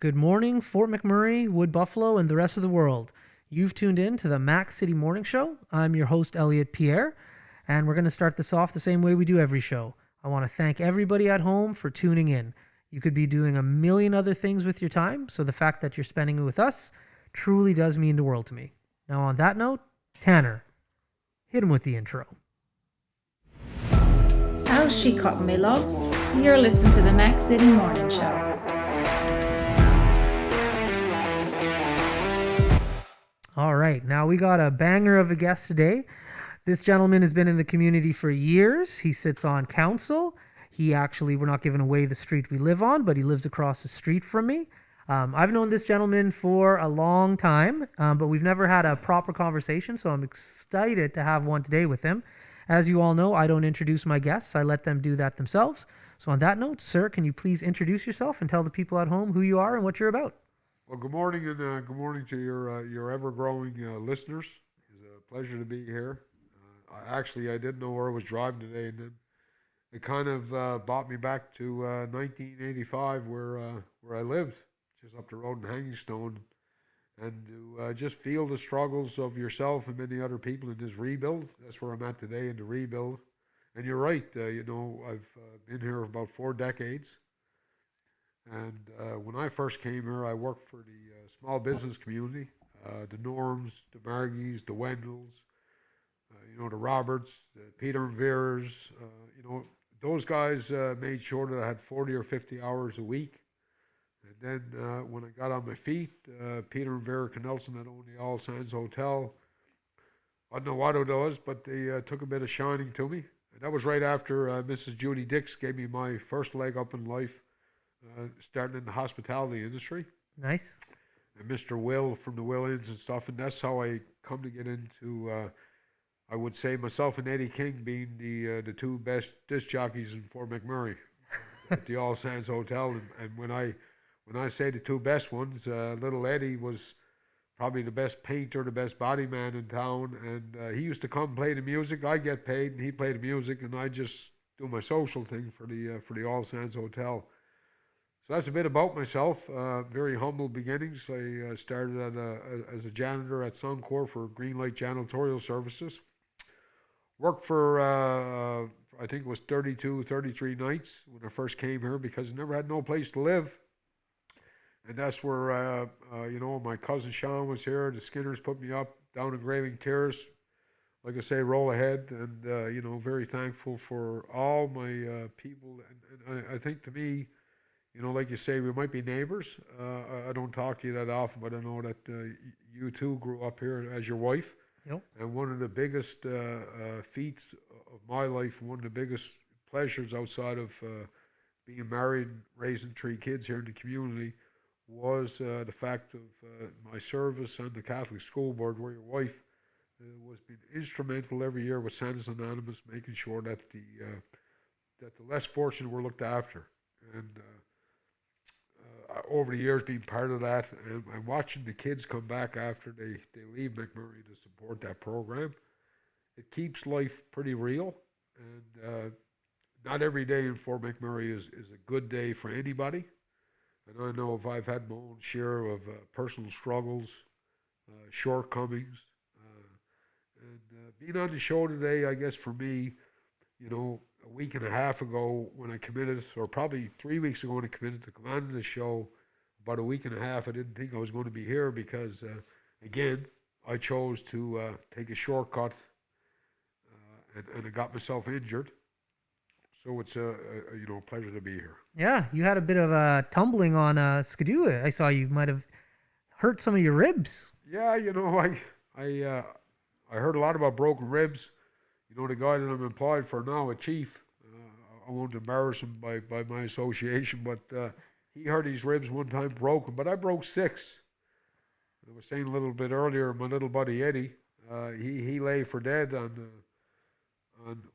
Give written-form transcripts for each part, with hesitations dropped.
Good morning, Fort McMurray, Wood Buffalo, and the rest of the world. You've tuned in to the Mac City Morning Show. I'm your host, Elliot Pierre, and we're going to start this off the same way we do every show. I want to thank everybody at home for tuning in. You could be doing a million other things with your time, so the fact that you're spending it with us truly does mean the world to me. Now, on that note, Tanner, hit him with the intro. How's she cutting, me loves? You're listening to the Mac City Morning Show. All right, now we got a banger of a guest today. This gentleman has been in the community for years. He sits on council. We're not giving away the street we live on, but he lives across the street from me. I've known this gentleman for a long time, but we've never had a proper conversation, so I'm excited to have one today with him. As you all know, I don't introduce my guests. I let them do that themselves. So on that note, sir, can you please introduce yourself and tell the people at home who you are and what you're about? Well, good morning, and good morning to your ever-growing listeners. It's a pleasure to be here. I didn't know where I was driving today, and then it kind of brought me back to 1985, where I lived, just up the road in Hangingstone, and to just feel the struggles of yourself and many other people in this rebuild. That's where I'm at today in the rebuild. And you're right. I've been here about 4 decades. And when I first came here, I worked for the small business community, the Norms, the Margies, the Wendells, the Roberts, the Peter and Veers. Those guys made sure that I had 40 or 50 hours a week. And then when I got on my feet, Peter and Vera Knelson that owned the All Sands Hotel. I don't know what it was, but they took a bit of shining to me. And that was right after Mrs. Judy Dix gave me my first leg up in life. Starting in the hospitality industry. Nice. And Mr. Will from the Will Inns and stuff. And that's how I come to get into, I would say myself and Eddie King being the two best disc jockeys in Fort McMurray at the All Sands Hotel. And when I say the two best ones, little Eddie was probably the best painter, the best body man in town. And he used to come play the music. I get paid and he played the music. And I just do my social thing for the All Sands Hotel. So that's a bit about myself. Very humble beginnings. I started as a janitor at Suncor for Greenlight Janitorial Services. Worked for, I think it was 32, 33 nights when I first came here because I never had no place to live. And that's where, my cousin Sean was here. The Skinners put me up down in Graving Terrace. Like I say, roll ahead. And, very thankful for all my people. And I think to me, like you say, we might be neighbors. I don't talk to you that often, but I know that you too grew up here as your wife. Yep. And one of the biggest feats of my life, one of the biggest pleasures outside of being married and raising 3 kids here in the community was the fact of my service on the Catholic School Board, where your wife was being instrumental every year with Santa's Anonymous, making sure that the less fortunate were looked after. And over the years being part of that and watching the kids come back after they leave McMurray to support that program, it keeps life pretty real. And not every day in Fort McMurray is a good day for anybody. And I know if I've had my own share of personal struggles, shortcomings. And being on the show today, I guess for me, a week and a half ago when I committed, or probably 3 weeks ago when I committed to come on the show, about a week and a half, I didn't think I was going to be here because, again, I chose to take a shortcut and I got myself injured. So it's a pleasure to be here. Yeah, you had a bit of a tumbling on Skidoo. I saw you might have hurt some of your ribs. Yeah, I heard a lot about broken ribs. The guy that I'm employed for now, a chief, I won't embarrass him by my association, but he hurt his ribs one time broken, but I broke 6. I was saying a little bit earlier, my little buddy Eddie, he lay for dead on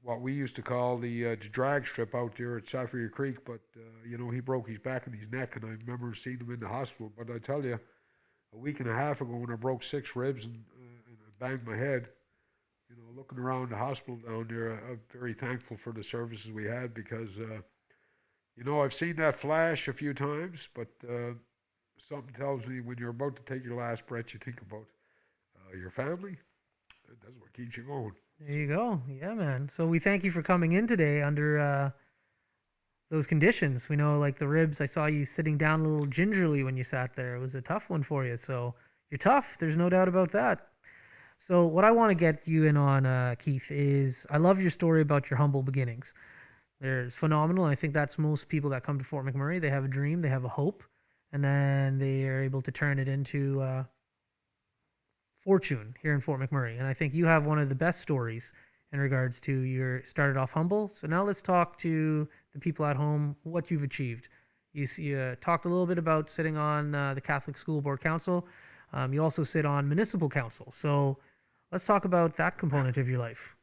what we used to call the drag strip out there at Saffrey Creek, but he broke his back and his neck, and I remember seeing him in the hospital. But I tell you, a week and a half ago when I broke 6 ribs and I banged my head, looking around the hospital down there, I'm very thankful for the services we had because, I've seen that flash a few times, but something tells me when you're about to take your last breath, you think about your family. And that's what keeps you going. There you go. Yeah, man. So we thank you for coming in today under those conditions. We know, like the ribs, I saw you sitting down a little gingerly when you sat there. It was a tough one for you. So you're tough. There's no doubt about that. So what I want to get you in on, Keith, is I love your story about your humble beginnings. They're phenomenal. I think that's most people that come to Fort McMurray. They have a dream, they have a hope, and then they are able to turn it into fortune here in Fort McMurray. And I think you have one of the best stories in regards to your started off humble. So now let's talk to the people at home what you've achieved. You talked a little bit about sitting on the Catholic School Board Council. You also sit on municipal council. So let's talk about that component of your life.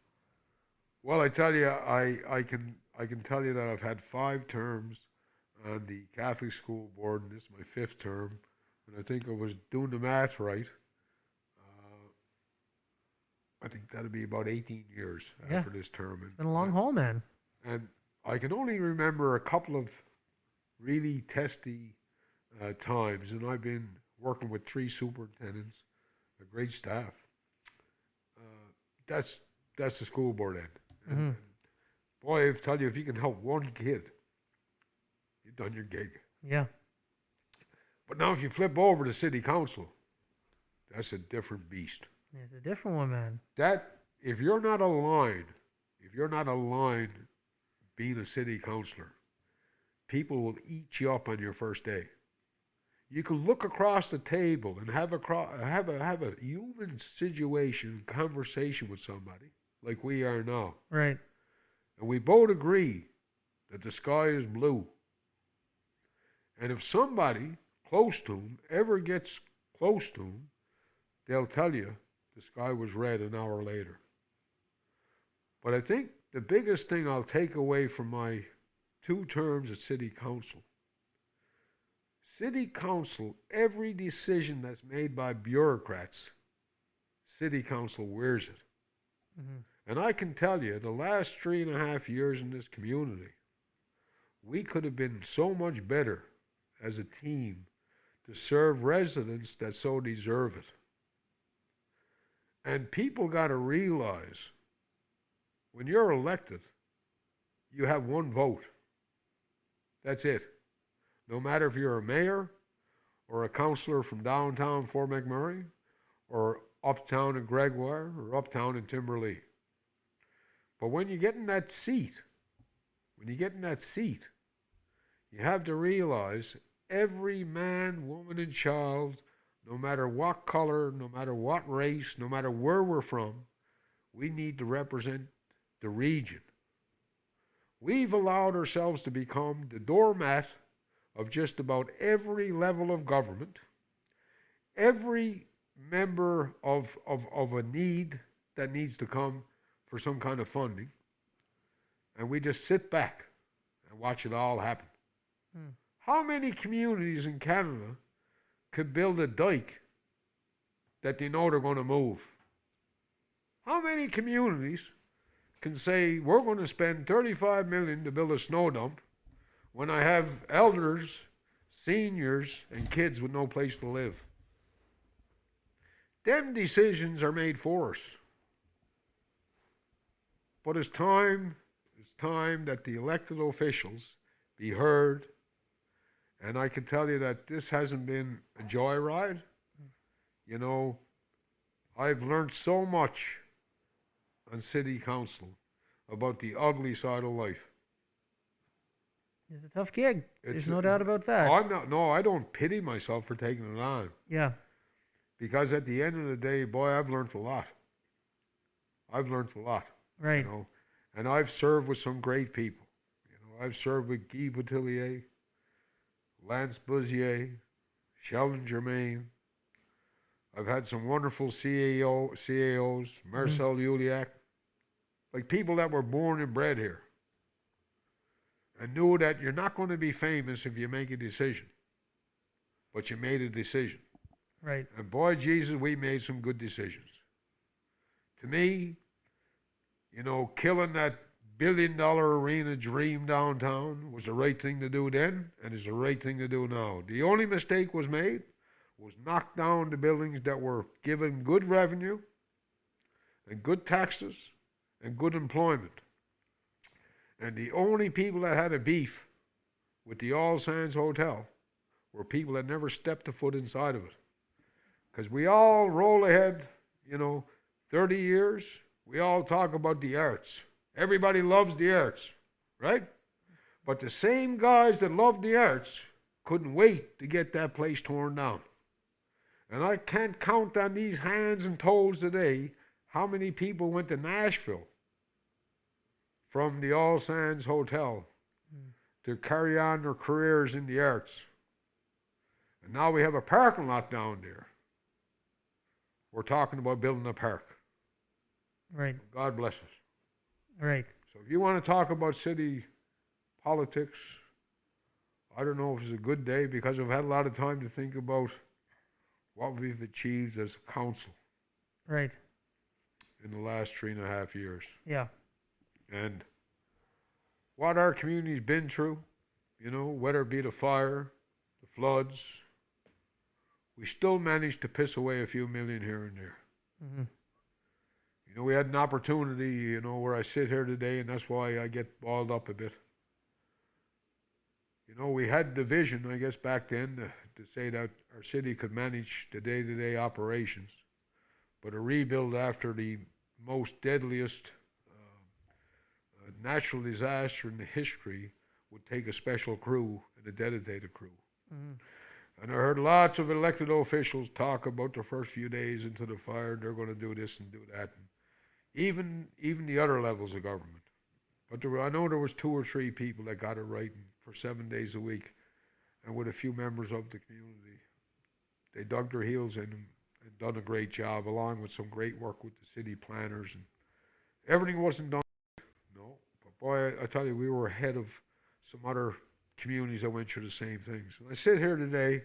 Well, I tell you, I can tell you that I've had 5 terms on the Catholic School Board, and this is my 5th term. And I think I was doing the math right. I think that'll be about 18 years after this term. It's been a long haul, man. And I can only remember a couple of really testy times, and I've been working with 3 superintendents, a great staff. That's the school board end. And boy, I tell you, if you can help one kid, you've done your gig. Yeah. But now if you flip over to city council, that's a different beast. It's a different one, man. That, if you're not aligned being a city councilor, people will eat you up on your first day. You can look across the table and have a human conversation with somebody like we are now. Right. And we both agree that the sky is blue. And if somebody close to them ever gets close to them, they'll tell you the sky was red an hour later. But I think the biggest thing I'll take away from my 2 terms at City Council, every decision that's made by bureaucrats, City Council wears it. And I can tell you, the last 3.5 years in this community, we could have been so much better as a team to serve residents that so deserve it. And people got to realize, when you're elected, you have 1 vote. That's it. No matter if you're a mayor or a councillor from downtown Fort McMurray or uptown in Gregoire or uptown in Timberlea. But when you get in that seat, you have to realize every man, woman, and child, no matter what color, no matter what race, no matter where we're from, we need to represent the region. We've allowed ourselves to become the doormat of just about every level of government, every member of a need that needs to come for some kind of funding, and we just sit back and watch it all happen. How many communities in Canada could build a dike that they know they're going to move? How many communities can say, we're going to spend $35 million to build a snow dump when I have elders, seniors, and kids with no place to live? Them decisions are made for us. But it's time that the elected officials be heard. And I can tell you that this hasn't been a joyride. You know, I've learned so much on city council about the ugly side of life. It's a tough gig. There's no doubt about that. I don't pity myself for taking it on. Yeah. Because at the end of the day, boy, I've learned a lot. Right. You know, and I've served with some great people. You know, I've served with Guy Boutillier, Lance Buzier, Sheldon Germain. I've had some wonderful CAOs, Marcel Juliak, like people that were born and bred here and knew that you're not going to be famous if you make a decision, but you made a decision. Right. And boy, Jesus, we made some good decisions. To me, you know, killing that billion-dollar arena dream downtown was the right thing to do then, and is the right thing to do now. The only mistake was made was knock down the buildings that were given good revenue and good taxes and good employment. And the only people that had a beef with the All Sands Hotel were people that never stepped a foot inside of it. Because we all roll ahead, 30 years, we all talk about the arts. Everybody loves the arts, right? But the same guys that loved the arts couldn't wait to get that place torn down. And I can't count on these hands and toes today how many people went to Nashville from the All Sands Hotel to carry on their careers in the arts. And now we have a parking lot down there. We're talking about building a park. Right. God bless us. Right. So if you want to talk about city politics, I don't know if it's a good day because I've had a lot of time to think about what we've achieved as a council. Right. In the last 3.5 years. Yeah. And what our community's been through, whether it be the fire, the floods, we still managed to piss away a few million here and there. Mm-hmm. We had an opportunity, where I sit here today, and that's why I get balled up a bit. We had the vision, I guess, back then to say that our city could manage the day-to-day operations. But a rebuild after the most deadliest natural disaster in the history would take a special crew and a dedicated crew. Mm-hmm. And I heard lots of elected officials talk about the first few days into the fire, they're going to do this and do that. And even the other levels of government. But I know there was 2 or 3 people that got it right for 7 days a week. And with a few members of the community, they dug their heels in and done a great job, along with some great work with the city planners. And everything wasn't done. No, but boy, I tell you, we were ahead of some other communities that went through the same things. And I sit here today,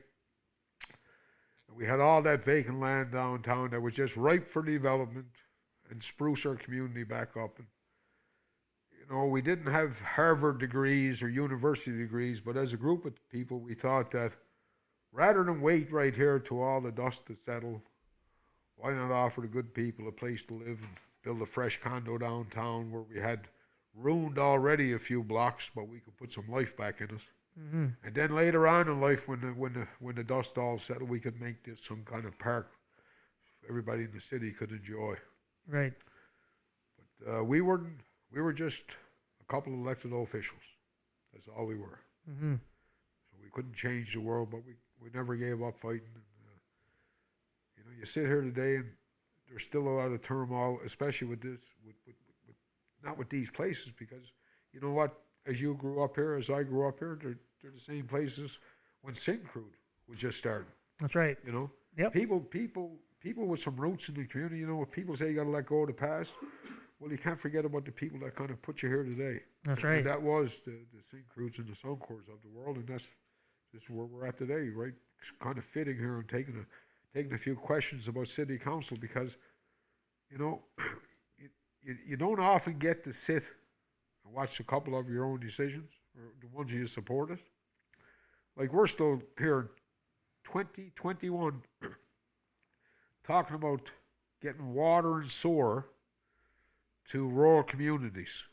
and we had all that vacant land downtown that was just ripe for development and spruce our community back up. And we didn't have Harvard degrees or university degrees, but as a group of people, we thought that rather than wait right here till all the dust to settle, why not offer the good people a place to live and build a fresh condo downtown where we had ruined already a few blocks, but we could put some life back in us. Mm-hmm. And then later on in life, when the dust all settled, we could make this some kind of park everybody in the city could enjoy. Right. But we were just a couple of elected officials. That's all we were. Mm-hmm. So we couldn't change the world, but we never gave up fighting. And, you sit here today, and there's still a lot of turmoil, especially with this, not with these places, because you know what? As you grew up here, as I grew up here, they're the same places when Syncrude was just starting. That's right. Yep. People with some roots in the community, if people say you got to let go of the past, well, you can't forget about the people that kind of put you here today. That's right. And that was the Syncrudes and the Suncors of the world, and that's where we're at today, right? It's kind of fitting here and taking a few questions about city council because, you don't often get to sit and watch a couple of your own decisions or the ones you supported. Like we're still here in 2021 talking about getting water and sewer to rural communities.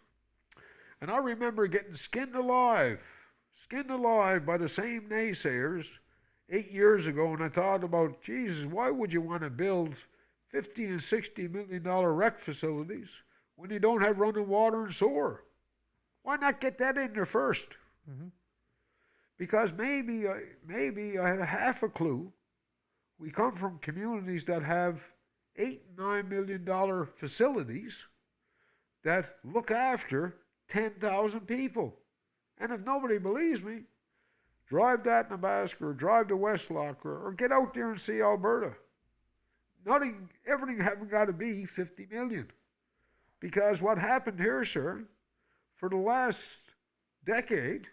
And I remember getting skinned alive by the same naysayers 8 years ago, and I thought about, Jesus, why would you want to build $50 and $60 million rec facilities when you don't have running water and sewer? Why not get that in there first? Mm-hmm. Because maybe I had half a clue. We come from communities that have $8 and $9 million facilities that look after 10,000 people. And if nobody believes me, drive that Nebraska or drive to Westlock or get out there and see Alberta. Everything haven't got to be 50 million. Because what happened here, sir, for the last decade,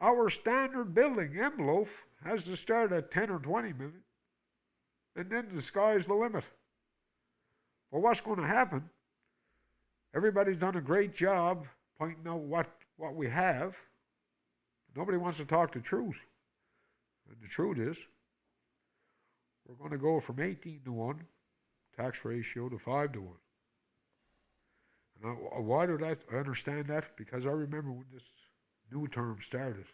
our standard building envelope has to start at 10 or 20 million. And then the sky's the limit. Well, what's going to happen? Everybody's done a great job pointing out what we have. Nobody wants to talk the truth. And the truth is, we're going to go from 18 to 1 tax ratio to 5 to 1. And why do that? I understand that because I remember when this new term started.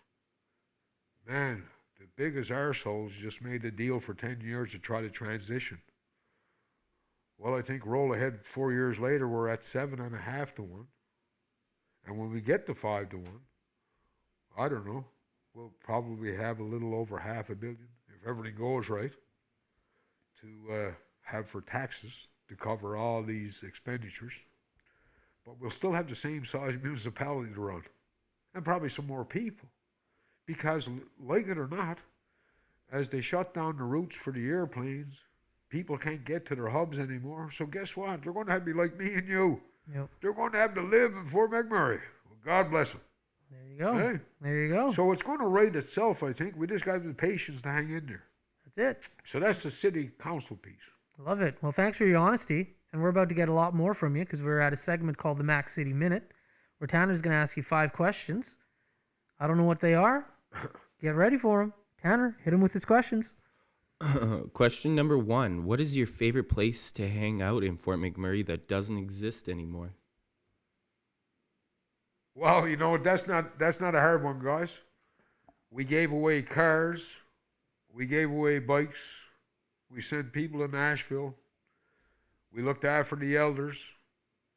Man, the biggest arseholes just made a deal for 10 years to try to transition. Well, I think roll ahead 4 years later, we're at 7.5 to 1. And when we get to 5 to 1, I don't know, we'll probably have a little over $500 million, if everything goes right, to have for taxes to cover all these expenditures. But we'll still have the same size municipality to run, and probably some more people. Because, like it or not, as they shut down the routes for the airplanes, people can't get to their hubs anymore. So guess what? They're going to have to be like me and you. Yep. They're going to have to live in Fort McMurray. Well, God bless them. There you go. Hey? There you go. So it's going to right itself, I think. We just got to have the patience to hang in there. That's it. So that's the city council piece. Love it. Well, thanks for your honesty. And we're about to get a lot more from you because we're at a segment called the Mac City Minute, where Tanner's going to ask you 5 questions. I don't know what they are. Get ready for them. Tanner, hit him with his questions. Question number 1. What is your favorite place to hang out in Fort McMurray that doesn't exist anymore? Well, you know, that's not a hard one, guys. We gave away cars. We gave away bikes. We sent people to Nashville. We looked after the elders.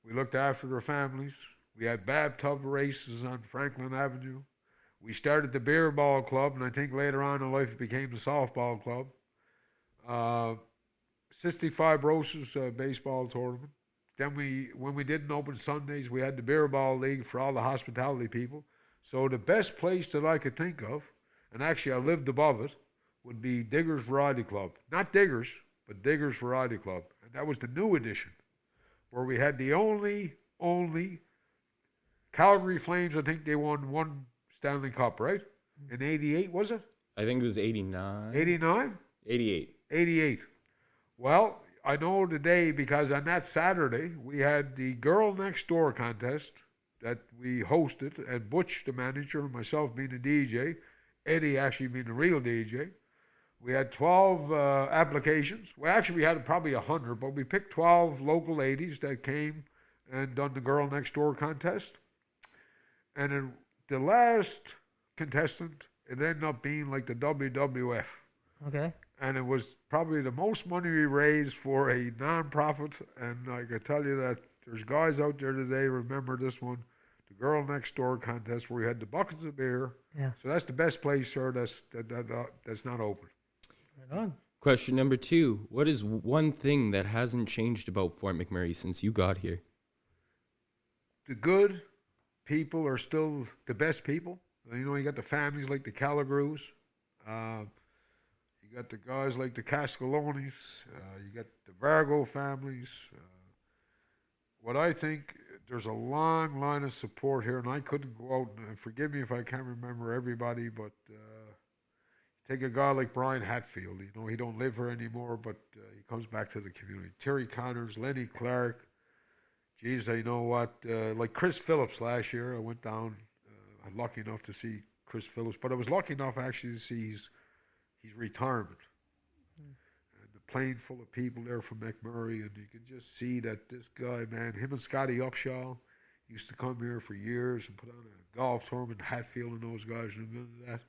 We looked after their families. We had bathtub races on Franklin Avenue. We started the beer ball club, and I think later on in life it became the softball club. Cystic fibrosis baseball tournament. Then when we didn't open Sundays, we had the beer ball league for all the hospitality people. So the best place that I could think of, and actually I lived above it, would be Diggers Variety Club. Not Diggers, but Diggers Variety Club. And that was the new edition, where we had the only Calgary Flames. I think they won 1 Stanley Cup, right? In 88, was it? I think it was 89. 89? 88. 88. Well, I know today because on that Saturday, we had the Girl Next Door contest that we hosted, and Butch, the manager, and myself being the DJ, Eddie actually being the real DJ. We had 12 applications. Well, actually, we had probably 100, but we picked 12 local ladies that came and done the Girl Next Door contest. And then the last contestant, it ended up being like the WWF. Okay. And it was probably the most money we raised for a non-profit. And I can tell you that there's guys out there today remember this one, the Girl Next Door contest, where we had the buckets of beer. Yeah. So that's the best place, sir, that's not open. Right on. Question number 2. What is one thing that hasn't changed about Fort McMurray since you got here? The good people are still the best people. You know, you got the families like the Calagrews. You got the guys like the Cascalonis. You got the Vargo families. What I think, there's a long line of support here, and I couldn't go out, and forgive me if I can't remember everybody, but take a guy like Brian Hatfield. You know, he don't live here anymore, but he comes back to the community. Terry Connors, Lenny Clark. Geez, you know what? Like Chris Phillips last year, I went down. I was lucky enough to see Chris Phillips, but I was lucky enough actually to see his retirement. And the plane full of people there from McMurray, and you can just see that this guy, man, him and Scotty Upshaw used to come here for years and put on a golf tournament. Hatfield and those guys, remember that?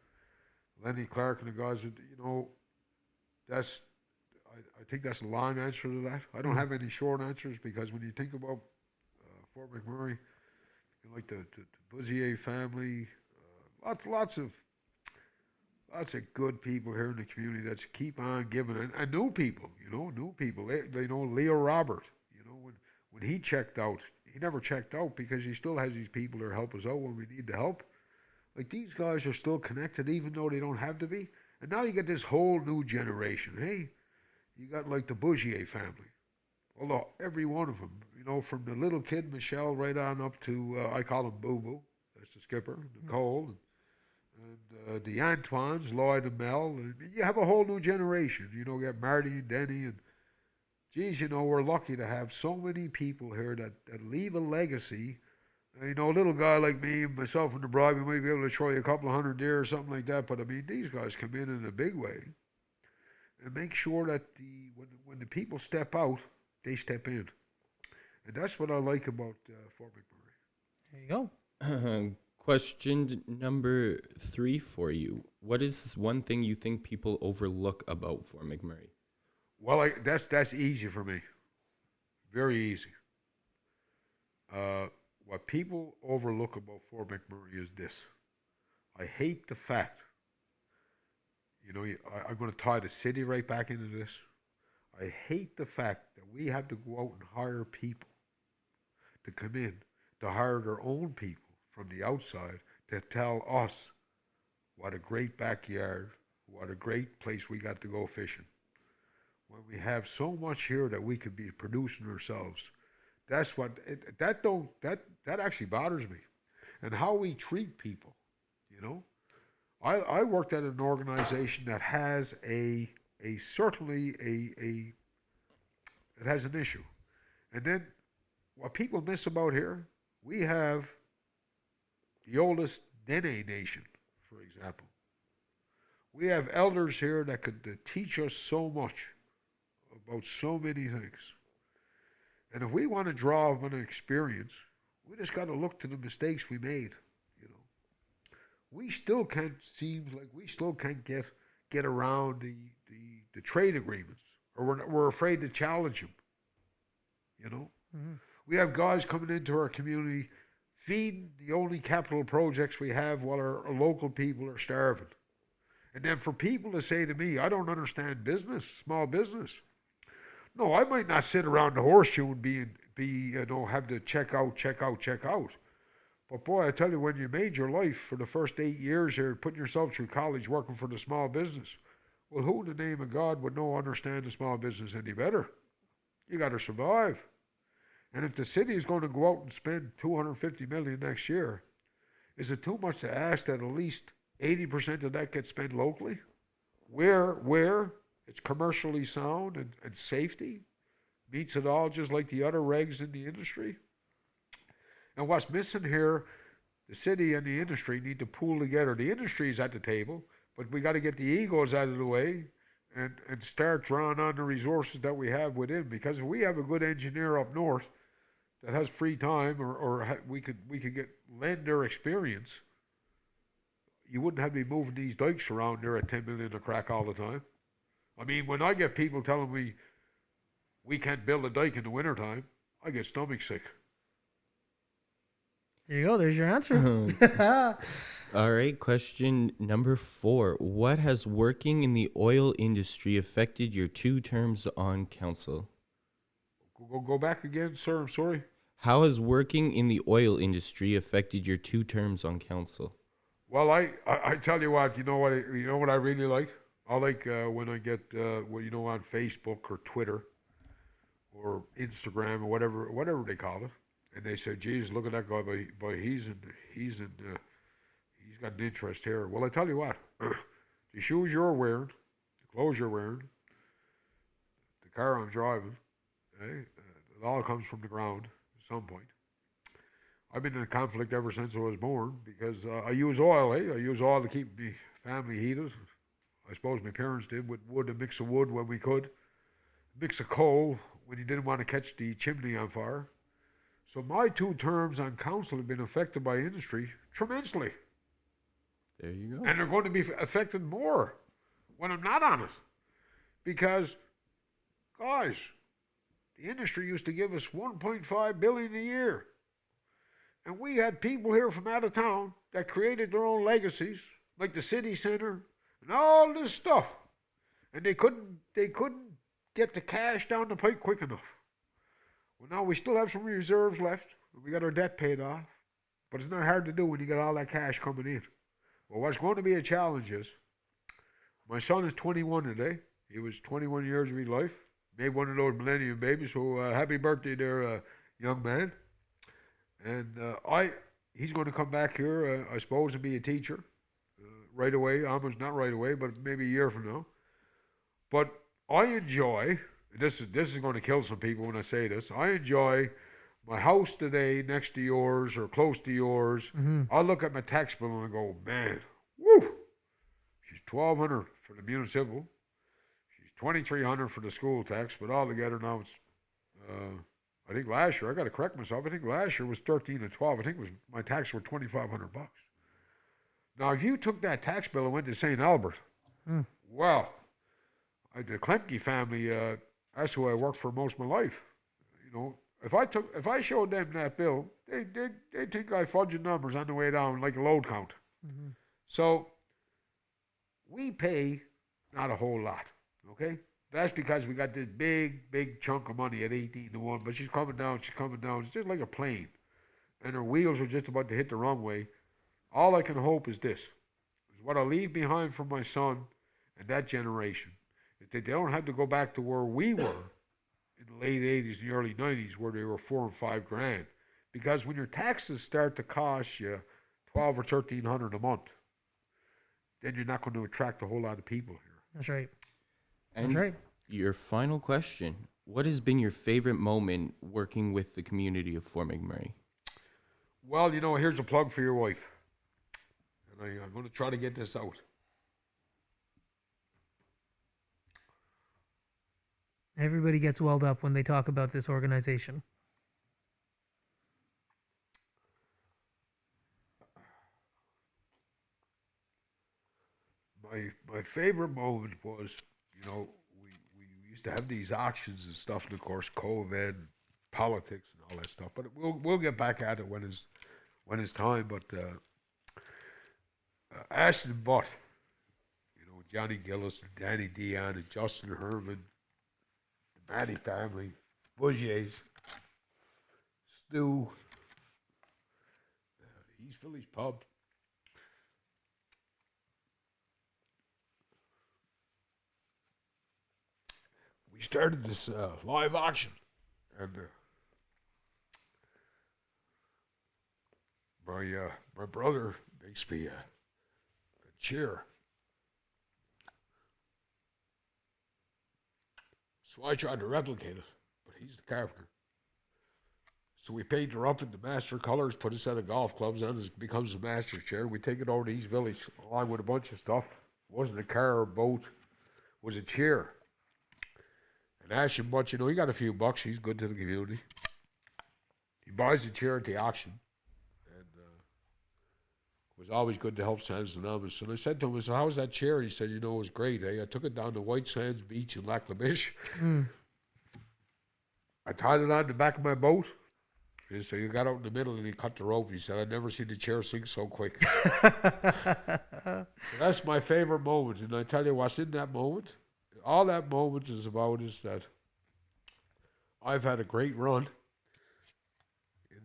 Lenny Clark and the guys, you know, that's, I think that's a long answer to that. I don't have any short answers because when you think about Fort McMurray, you know, like the Buzier family, lots of good people here in the community that keep on giving, and new people, you know, They know Leo Robert, you know, when he checked out, he never checked out because he still has these people that help us out when we need the help. Like, these guys are still connected even though they don't have to be. And now you get this whole new generation. Hey, you got like the Bougier family. Although every one of them, you know, from the little kid Michelle right on up to, I call him Boo Boo. That's the skipper, Nicole, and the Antoines, Lloyd and Mel. And you have a whole new generation. You know, you got Marty and Denny. And geez, we're lucky to have so many people here that leave a legacy. A little guy like me, myself and the bride, we might be able to show you a couple of hundred deer or something like that. But I mean, these guys come in a big way and make sure that when the people step out, they step in, and that's what I like about Fort McMurray. There you go. Question number 3 for you. What is one thing you think people overlook about Fort McMurray? Well, that's easy for me, very easy. What people overlook about Fort McMurray is this. I hate the fact, I'm going to tie the city right back into this. I hate the fact that we have to go out and hire people to come in, to hire their own people from the outside to tell us what a great backyard, what a great place we got to go fishing. When we have so much here that we could be producing ourselves. That's what that actually bothers me, and how we treat people. I worked at an organization that has it has an issue, and then what people miss about here, we have the oldest Dene Nation, for example. We have elders here that could teach us so much about so many things. And if we want to draw on an experience, we just got to look to the mistakes we made. We still can't get around the trade agreements, or we're afraid to challenge them. Mm-hmm. We have guys coming into our community feeding the only capital projects we have while our local people are starving. And then for people to say to me, I don't understand business, small business. No, I might not sit around the horseshoe and have to check out. But boy, I tell you, when you made your life for the first 8 years here, putting yourself through college, working for the small business, well, who in the name of God would understand the small business any better? You got to survive. And if the city is going to go out and spend $250 million next year, is it too much to ask that at least 80% of that gets spent locally? Where it's commercially sound and safety meets it all, just like the other regs in the industry. And what's missing here, the city and the industry need to pool together. The industry's at the table, but we got to get the egos out of the way and start drawing on the resources that we have within. Because if we have a good engineer up north that has free time, we could lend their experience, you wouldn't have to be moving these dikes around there at 10 million a crack all the time. I mean, when I get people telling me we can't build a dike in the wintertime, I get stomach sick. There you go. There's your answer. All right. Question number 4. What has working in the oil industry affected your 2 terms on council? Go back again, sir. I'm sorry. How has working in the oil industry affected your 2 terms on council? Well, I tell you what. You know what I really like. I like when I get on Facebook or Twitter or Instagram or whatever they call it, and they say, "Geez, look at that guy! But he's got an interest here." Well, I tell you what, the shoes you're wearing, the clothes you're wearing, the car I'm driving, it all comes from the ground at some point. I've been in a conflict ever since I was born because I use oil. I use oil to keep my family heated. I suppose my parents did, with wood, a mix of wood when we could, mix of coal when you didn't want to catch the chimney on fire. So my 2 terms on council have been affected by industry tremendously. There you go. And they're going to be affected more when I'm not on it. Because, guys, the industry used to give us $1.5 billion a year. And we had people here from out of town that created their own legacies, like the city center, and all this stuff, and they couldn't get the cash down the pipe quick enough. Well, now we still have some reserves left. We got our debt paid off, but it's not hard to do when you got all that cash coming in. Well, what's going to be a challenge is, my son is 21 today. He was 21 years of his life. Made one of those millennium babies. So happy birthday there, young man. And he's going to come back here, I suppose, and be a teacher. Right away, almost not right away, but maybe a year from now. But I enjoy This is going to kill some people when I say this. I enjoy my house today next to yours or close to yours. Mm-hmm. I look at my tax bill and I go, man, woo! She's $1,200 for the municipal. She's $2,300 for the school tax. But altogether now it's, I think last year I got to correct myself. I think last year was 13 and 12. I think it was my tax were $2,500. Now if you took that tax bill and went to St. Albert, well, the Klemke family, that's who I worked for most of my life. You know, if I showed them that bill, they think I fudged numbers on the way down like a load count. Mm-hmm. So we pay not a whole lot, okay? That's because we got this big chunk of money at 18 to 1, but she's coming down. It's just like a plane. And her wheels are just about to hit the runway. All I can hope is this, is what I leave behind for my son and that generation, is that they don't have to go back to where we were in the late 80s and the early 90s, where they were $4,000 and $5,000. Because when your taxes start to cost you $1,200 or $1,300 a month, then you're not going to attract a whole lot of people here. That's right. And That's right. your final question, what has been your favorite moment working with the community of Fort McMurray? Well, you know, here's a plug for your wife. And I'm going to try to get this out. Everybody gets welled up when they talk about this organization. My favorite moment was, you know, we used to have these auctions and stuff, and of course, COVID, politics, and all that stuff. But we'll get back at it when it's time. But Ashton Butt, you know, Johnny Gillis and Danny Dion and Justin Herman, the Matty family, Bougiers, Stu, East Village Pub. We started this live auction, and my brother makes me a chair. So I tried to replicate it, but he's the carpenter. So we paint her up in the master colors, put a set of golf clubs on, it becomes a master chair. We take it over to East Village along with a bunch of stuff. It wasn't a car or boat, it was a chair. And Ashton Butch, you know, he got a few bucks. He's good to the community. He buys a chair at the auction. And it was always good to help Sands Anonymous. And I said to him, I said, how was that chair? He said, you know, it was great. I took it down to White Sands Beach in Lac La Biche. I tied it on the back of my boat. And so he got out in the middle and he cut the rope. He said, I've never seen the chair sink so quick. So that's my favorite moment. And I tell you what's in that moment. All that moment is about is that I've had a great run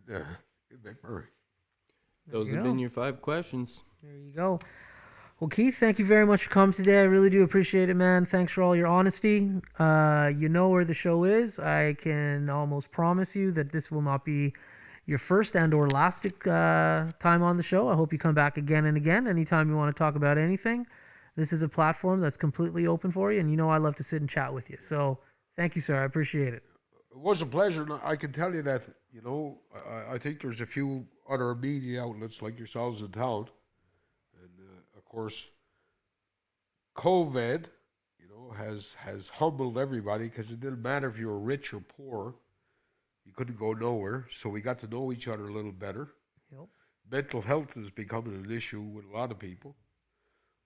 in McMurray. Those have been your 5 questions. There you go. Well, Keith, thank you very much for coming today. I really do appreciate it, man. Thanks for all your honesty. You know where the show is. I can almost promise you that this will not be your first and or last time on the show. I hope you come back again and again anytime you want to talk about anything. This is a platform that's completely open for you, and you know I love to sit and chat with you. So thank you, sir. I appreciate it. It was a pleasure. And I can tell you that, you know, I think there's a few other media outlets like yourselves in town. And, of course, COVID, you know, has humbled everybody because it didn't matter if you were rich or poor. You couldn't go nowhere. So we got to know each other a little better. Yep. Mental health is becoming an issue with a lot of people.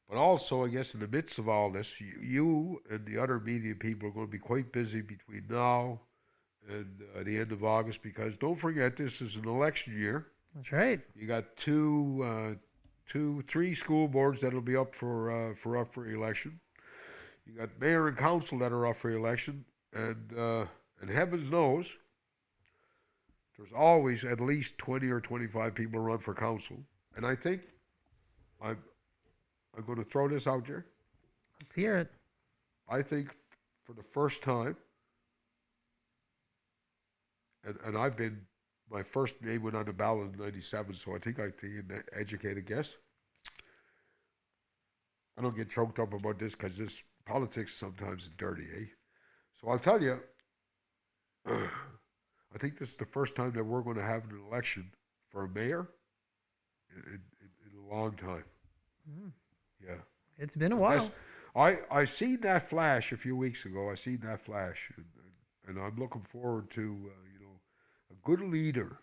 But also, I guess, in the midst of all this, you and the other media people are going to be quite busy between now and the end of August, because don't forget, this is an election year. That's right. You got three school boards that'll be up for election. You got mayor and council that are up for election, and heavens knows, there's always at least 20 or 25 people run for council. And I think I'm going to throw this out there. Let's hear it. I think for the first time, and I've been, my first name went on the ballot in '97, so I think I can educate a guess. I don't get choked up about this because this politics sometimes is dirty, eh? So I'll tell you, I think this is the first time that we're going to have an election for a mayor in a long time. Mm. Yeah. It's been a while. I seen that flash a few weeks ago. I seen that flash, and I'm looking forward to a good leader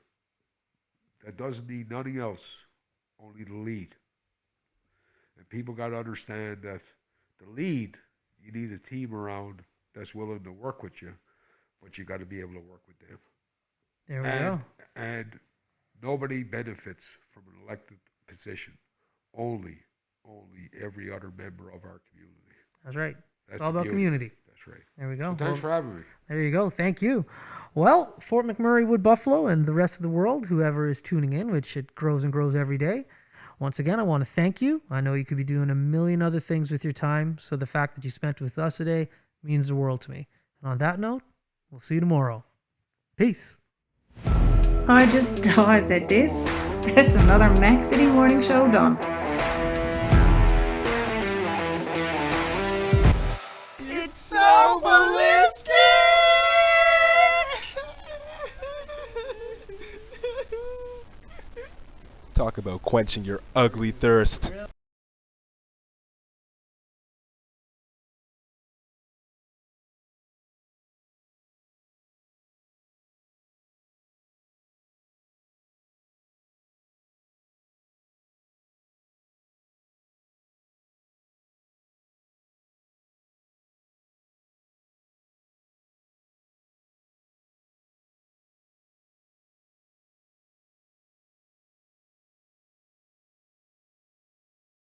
that doesn't need nothing else, only to lead. And people got to understand that to lead, you need a team around that's willing to work with you, but you got to be able to work with them. There we go. And nobody benefits from an elected position. Only every other member of our community. That's right. That's It's all the about beauty. community. That's right. There we go. Well, thanks for having me. There you go. Thank you. Well, Fort McMurray, Wood Buffalo, and the rest of the world, whoever is tuning in, which it grows and grows every day. Once again, I want to thank you. I know you could be doing a million other things with your time, so the fact that you spent with us today means the world to me. And on that note, we'll see you tomorrow. Peace. I just said this. That's another Mac City Morning Show done. It's so ballistic! Talk about quenching your ugly thirst.